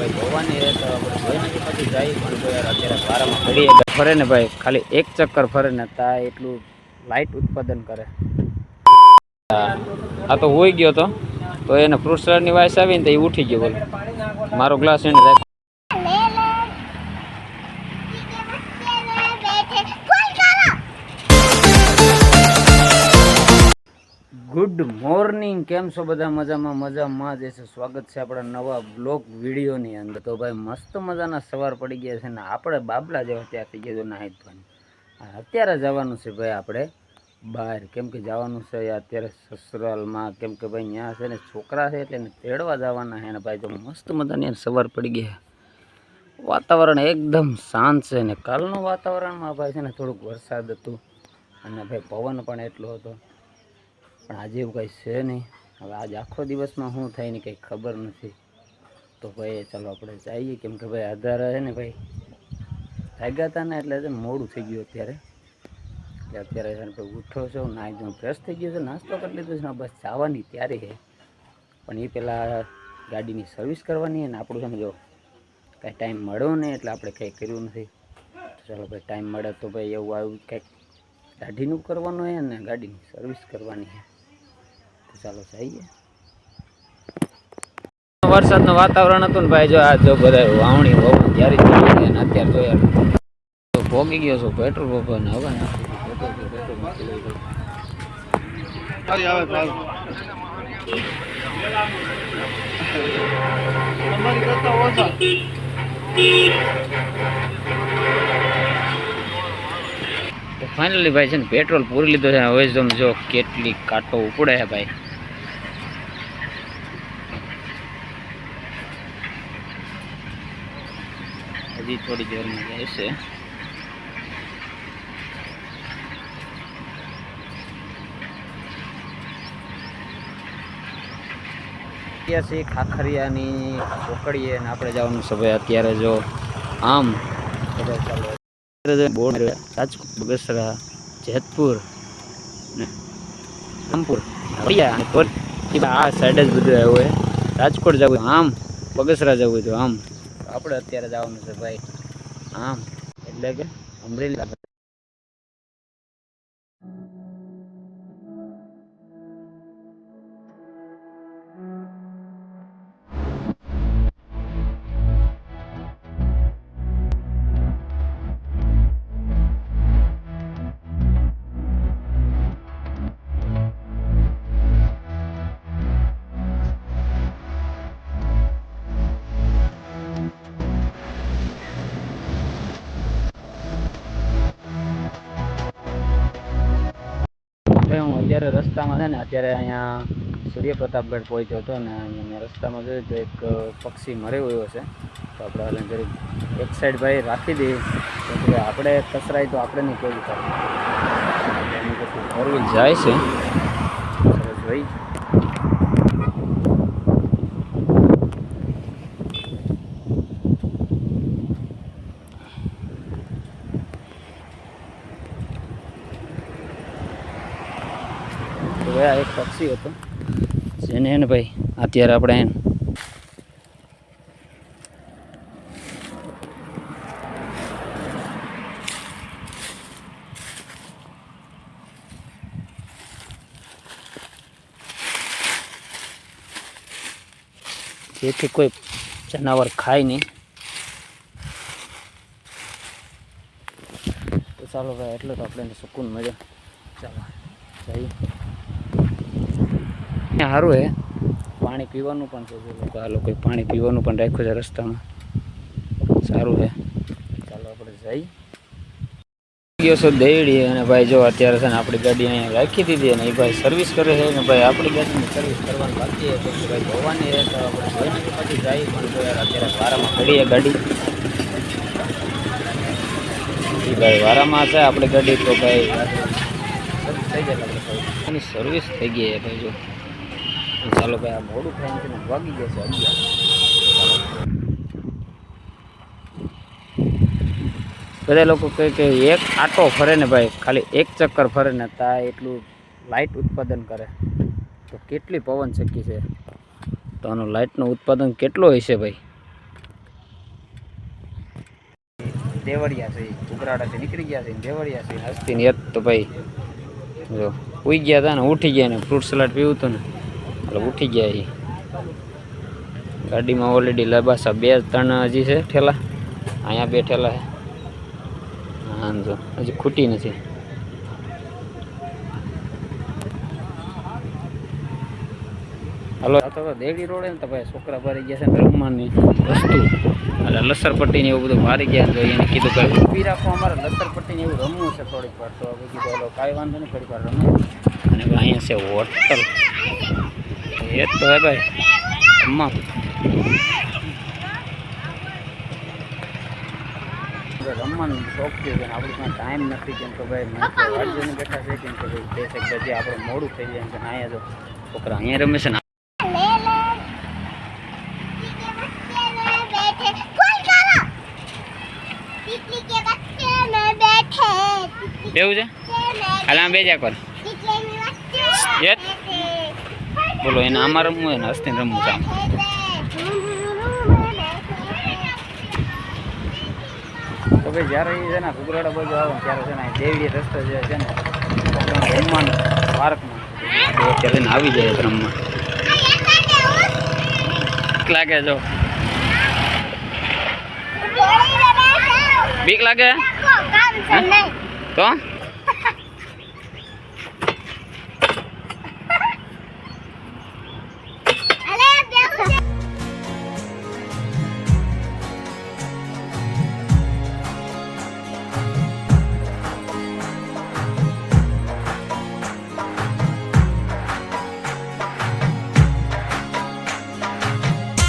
ભાઈ જોવાની રહે તો આપણે જોઈને પછી જઈએ પણ જો યાર અત્યારે વારામાં ઘડીએ ફરે ને ભાઈ ખાલી એક ચક્કર ફરે ને તા એટલું લાઇટ ઉત્પાદન કરે. આ તો હોઈ ગયો તો એને ફ્રૂટ સલાડની વાઇસ આવીને તો એ ઉઠી ગયો બોલો મારો ગ્લાસ એને રાખ. ગુડ મોર્નિંગ, કેમ છો બધા? મજામાં જ છે. સ્વાગત છે આપણા નવા બ્લોગ વિડીયોની અંદર. તો ભાઈ મસ્ત મજાના સવાર પડી ગયા છે ને આપણે બાબલા જેવા ત્યાં થઈ ગયા નાહી ધોઈને. અત્યારે જવાનું છે ભાઈ આપણે બહાર, કેમ કે જવાનું છે અત્યારે સસરાલમાં, કેમ કે ભાઈ ત્યાં છે ને છોકરા છે એટલે એને તેડવા જવાના છે ને ભાઈ. તો મસ્ત મજાની સવાર પડી ગઈ, વાતાવરણ એકદમ શાંત છે ને કાલનું વાતાવરણમાં ભાઈ છે ને થોડુંક વરસાદ હતું અને ભાઈ પવન પણ એટલો હતો, પણ આજે એવું કંઈ છે નહીં. હવે આજે આખો દિવસમાં શું થાય ને કંઈ ખબર નથી. તો ભાઈ ચાલો આપણે જઈએ, કેમ કે ભાઈ આધાર છે ને ભાઈ જાગ્યા હતા ને એટલે મોડું થઈ ગયું અત્યારે છે ને ભાઈ ઉઠો છો નાહી જો ફ્રેશ થઈ ગયો છે, નાસ્તો કરી લીધો છે ને બસ જવાની તૈયારી છે. પણ એ પહેલાં ગાડીની સર્વિસ કરવાની અને આપણું છે ને જો કાંઈ ટાઈમ મળ્યો ને એટલે આપણે કંઈ કર્યું નથી. તો ચાલો ભાઈ ટાઈમ મળે તો ભાઈ એવું આવ્યું કંઈક ગાડીનું કરવાનું છે ને ગાડીની સર્વિસ કરવાની છે. તો ચાલો જઈએ. વરસાદનું વાતાવરણ હતું ને ભાઈ, જો આ જો બધા વાવણી હોવાની ત્યારે જ થઈ ગઈ. અને અત્યારે તો યાર ભોગી ગયો છું પેટ્રોલ પંપ ને હવે પેટ્રોલ મૂકી લઈ ગયો. ફાઇનલી ભાઈ છે ને પેટ્રોલ પૂરી લીધો છે. હવે જો કેટલી કાંટો ઉપડે છે ભાઈ. હજી થોડી દેરમાં જાય છે. ખાખરિયાની ચોકડીએ ને આપણે જવાનું છે ભાઈ અત્યારે. જો આમ રાજકોટ, બગસરા, જેતપુર, રામપુર, આ સાઈડ જ બધું આવ્યું હોય. રાજકોટ જવું આમ, બગસરા જવું તો આમ. આપણે અત્યારે જવાનું છે ભાઈ આમ, એટલે કે અમરેલી. હું અત્યારે રસ્તામાં છે ને અત્યારે અહીંયા સૂર્યપ્રતાપગઢ પહોંચ્યો હતો ને અહીંયા રસ્તામાં જોયું તો એક પક્ષી મર્યો હોય છે. તો આપણે હાલે કરી એક સાઈડ ભાઈ રાખી દઈએ, તો આપણે કચરાય તો આપણે નહીં કેવું થાય. એની પછી ફોરવ્હીલ જાય છે સરસ ભાઈ. આ એક પક્ષી હતો જેને ને ભાઈ અત્યારે આપણે જેથી કોઈ જનાવર ખાય નહીં. તો ચાલો ભાઈ એટલે તો આપણે સુકૂન મળે. ચાલો જઈએ. સારું હે પાણી પીવાનું પણ છે. લોકો આ લોકોએ પાણી પીવાનું પણ રાખ્યું છે રસ્તામાં, સારું છે. ચાલો આપણે જઈએ. ગયો છો દેડી અને ભાઈ જો અત્યારે છે ને આપણી ગાડી અહીંયા રાખી દીધી અને એ ભાઈ સર્વિસ કરે છે ને ભાઈ આપણી ગાડીની સર્વિસ કરવાની બાકી છે. તો ભાઈ જોવાની રહે તો આપણે જોઈને પછી જઈએ પણ જો યાર અત્યારે વારામાં ઘડીએ ગાડી એ ભાઈ વારામાં છે આપણી ગાડી. તો ભાઈ થઈ જાય એની સર્વિસ થઈ ગઈ છે ભાઈ. જો ચાલો ભાઈ આ મોડું થાય ને વાગી જશે 11. બધા લોકો કહે કે એક આટો ફરે ને ભાઈ ખાલી એક ચક્કર ફરે ને તા એટલું લાઇટ ઉત્પાદન કરે. તો કેટલી પવન શક્તિ છે, તો આનું લાઇટનું ઉત્પાદન કેટલું હોય છે ભાઈ. દેવળિયા છે, ઉગરાડાથી નીકળી ગયા છે, દેવળિયા છે હસ્તી ને તો ભાઈ જો ઉઈ ગયા હતા ને ઉઠી ગયા ને ફ્રૂટ સલાડ પીવું હતું ને એટલે ઉઠી ગયા એ ગાડીમાં ઓલરેડી લબાસા 2-3 હજી છે ઠેલા, અહીંયા 2 ઠેલા છે. હા જો હજી ખૂટી નથી. હલો તો દેવડી રોડે ને તો ભાઈ છોકરા ભરી ગયા છે ને રમવાની વસ્તુ એટલે લસરપટ્ટી ને એવું બધું મારી ગયા. તો એને કીધું કે ઊભી રાખો, અમારે લસરપટ્ટી ને એવું રમવું છે થોડીક વાર. તો હવે કીધું હલો કાંઈ વાંધો નહીં, થોડીક વાર રમવું. અને અહીંયા છે હોટલ, એ તો હે ભાઈ અમ્મા રમવાનું શોખ છે ને આપણી પાસે ટાઈમ નથી. કેમ કે ભાઈ મેં વાડીઓને બેઠા છે કેમ કે ભાઈ 2 બજે આપણે મોડું થઈ જાય. કે અહીંયા જો છોકરા અહીંયા રમે છે ને બેવું છે હાલ આમ બેજા કર બોલો એને આમાં રમવું હોય ને હસ્તીને રમવું છે આમ. તો ભાઈ જ્યારે એ છે ને કુકરાડા બાજુ આવે ત્યારે છે ને દેવડી રસ્તો જે છે ને રમવાનું પાર્કમાં અત્યારે ને આવી જાય રમવા લાગે. જો બીક લાગે તો